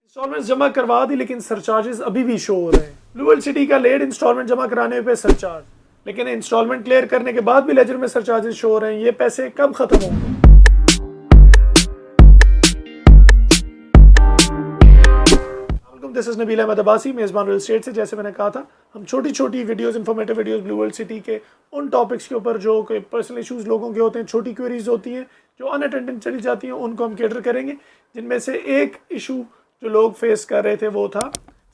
Installments जमा करवा दी लेकिन सरचार्जेस अभी भी शो हो रहे हैं। ब्लू वर्ल्ड सिटी का लेट इंस्टॉलमेंट जमा कराने पे सरचार्ज, लेकिन इंस्टॉलमेंट क्लियर करने के बाद भी लेजर में सरचार्जेस शो हो रहे हैं। ये पैसे कब खत्म होंगे? दिस इज नबील अहमद अब्बासी, मेज़बान रियल एस्टेट से। जैसे मैंने कहा था, हम छोटी छोटी videos, informative videos blue world city के उन टॉपिक्स के ऊपर जो कोई पर्सनल इश्यूज लोगों के होते हैं, छोटी क्वेरीज होती हैं जो अनअटेंडेड चली जाती हैं, उनको हम कैटर करेंगे। जिनमें से एक इशू जो लोग फेस कर रहे थे वो था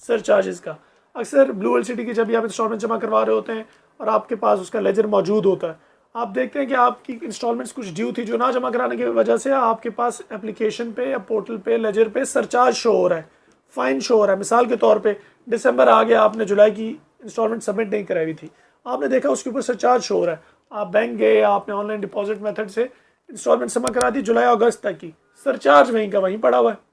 सरचार्जेस का। अक्सर ब्लू वर्ल्ड सिटी की जब भी आप इंस्टॉलमेंट जमा करवा रहे होते हैं और आपके पास उसका लेजर मौजूद होता है, आप देखते हैं कि आपकी इंस्टॉलमेंट्स कुछ ड्यू थी जो ना जमा कराने की वजह से आपके पास एप्लीकेशन पे या पोर्टल पे लेजर पे सरचार्ज शो हो रहा है, फाइन शो हो रहा है। मिसाल के तौर पे दिसंबर आ गया, आपने जुलाई की इंस्टॉलमेंट सबमिट नहीं कराई हुई थी, आपने देखा उसके ऊपर सरचार्ज शो हो रहा है। आप बैंक गए, आपने ऑनलाइन डिपॉजिट मेथड से इंस्टॉलमेंट जमा करा दी जुलाई अगस्त तक की, सरचार्ज वहीं का वहीं पड़ा हुआ है।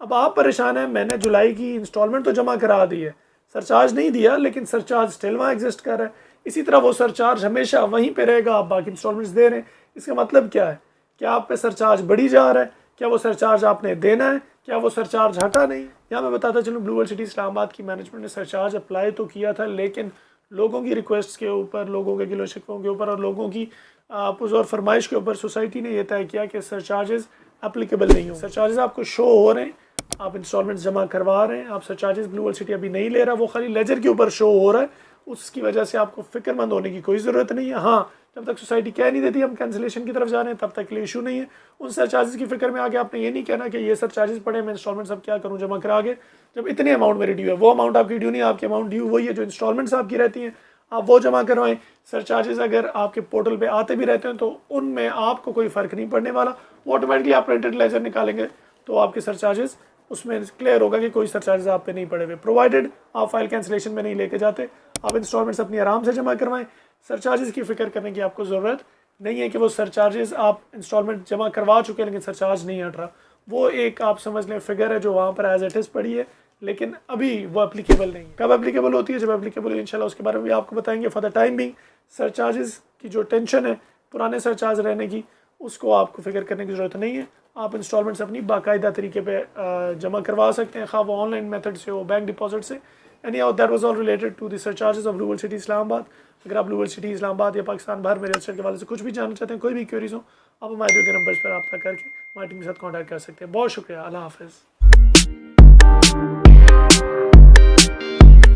अब आप परेशान हैं, मैंने जुलाई की इंस्टॉलमेंट तो जमा करा दी है, सरचार्ज नहीं दिया, लेकिन सरचार्ज स्टिल वहाँ एग्जिस्ट कर रहा है। इसी तरह वो सरचार्ज हमेशा वहीं पे रहेगा, आप बाकी इंस्टॉलमेंट्स दे रहे हैं। इसका मतलब क्या है? क्या आप पे सरचार्ज बढ़ी जा रहा है? क्या वो सरचार्ज आपने देना है? क्या वो सरचार्ज हटा नहीं? यहाँ मैं बताता चलूँ, ब्लू वर्ल्ड सिटी इस्लामाबाद की मैनेजमेंट ने सरचार्ज अप्लाई तो किया था, लेकिन लोगों की रिक्वेस्ट के ऊपर, लोगों के गिलो शिकवों के ऊपर और लोगों की पुरज़ोर फरमाइश के ऊपर सोसाइटी ने यह तय किया कि सरचार्जेस एप्लीकेबल नहीं हो। सरचार्जेस आपको शो हो रहे हैं, आप इंस्टॉलमेंट जमा करवा रहे हैं, आप सरचार्जेस ब्लू वर्ल्ड सिटी अभी नहीं ले रहा, वो खाली लेजर के ऊपर शो हो रहा है। उसकी वजह से आपको फिक्रमंद होने की कोई ज़रूरत नहीं है। हाँ, जब तक सोसाइटी कह नहीं देती हम कैंसिलेशन की तरफ जा रहे हैं, तब तक के लिए इशू नहीं है। उन सरचार्जेस की फिक्र में आगे आपने ये नहीं कहना कि ये सरचार्जेस पड़े, मैं इंस्टॉलमेंट सब क्या करूँ जमा करा के, जब इतने अमाउंट मेरी ड्यू है। वो अमाउंट आपकी ड्यू नहीं है, आपकी अमाउंट ड्यू वही है जो इंस्टॉलमेंट्स आपकी रहती हैं, आप वो जमा करवाएं। सरचार्जेस अगर आपके पोर्टल पे आते भी रहते हैं तो उनमें आपको कोई फ़र्क नहीं पड़ने वाला, वो ऑटोमेटिकली आप प्रिंटेड लेजर निकालेंगे तो आपके सरचार्जेस उसमें क्लियर होगा कि कोई सरचार्जेस आप पे नहीं पड़े हुए, प्रोवाइडेड आप फाइल कैंसिलेशन में नहीं लेके जाते। आप इंस्टॉलमेंट्स अपनी आराम से जमा करवाएं, सरचार्जेस की फ़िक्र करने की आपको ज़रूरत नहीं है कि वो सरचार्जेस आप इंस्टॉलमेंट जमा करवा चुके हैं लेकिन सरचार्ज नहीं हट रहा। वो एक आप समझ लें फिगर है जो वहाँ पर एज इट इज़ पड़ी है, लेकिन अभी वो एप्लीकेबल नहीं है। कब एप्लीकेबल होती है? जब एप्लीकेबल है इंशाल्लाह उसके बारे में भी आपको बताएंगे। For the time being surcharges की जो टेंशन है पुराने सरचार्ज रहने की, उसको आपको फिक्र करने की ज़रूरत नहीं है। आप इंस्टॉलमेंट्स अपनी बाकायदा तरीके पे जमा करवा सकते हैं, खा वो ऑनलाइन मेथड से हो, बैंक डिपॉजिट से। Anyhow that was all related to the surcharges of blue world city Islamabad. अगर आप ब्लू वर्ल्ड सिटी इस्लामाबाद या पाकिस्तान भर मेरे वेबसाइट के वाले से कुछ भी जानना चाहते हैं, कोई भी क्वेरीज हो, आप हमारे के नंबर पर रब्ता करके हमारी टीम के साथ कॉन्टैक्ट कर सकते हैं। बहुत शुक्रिया, अल्लाह हाफिज़।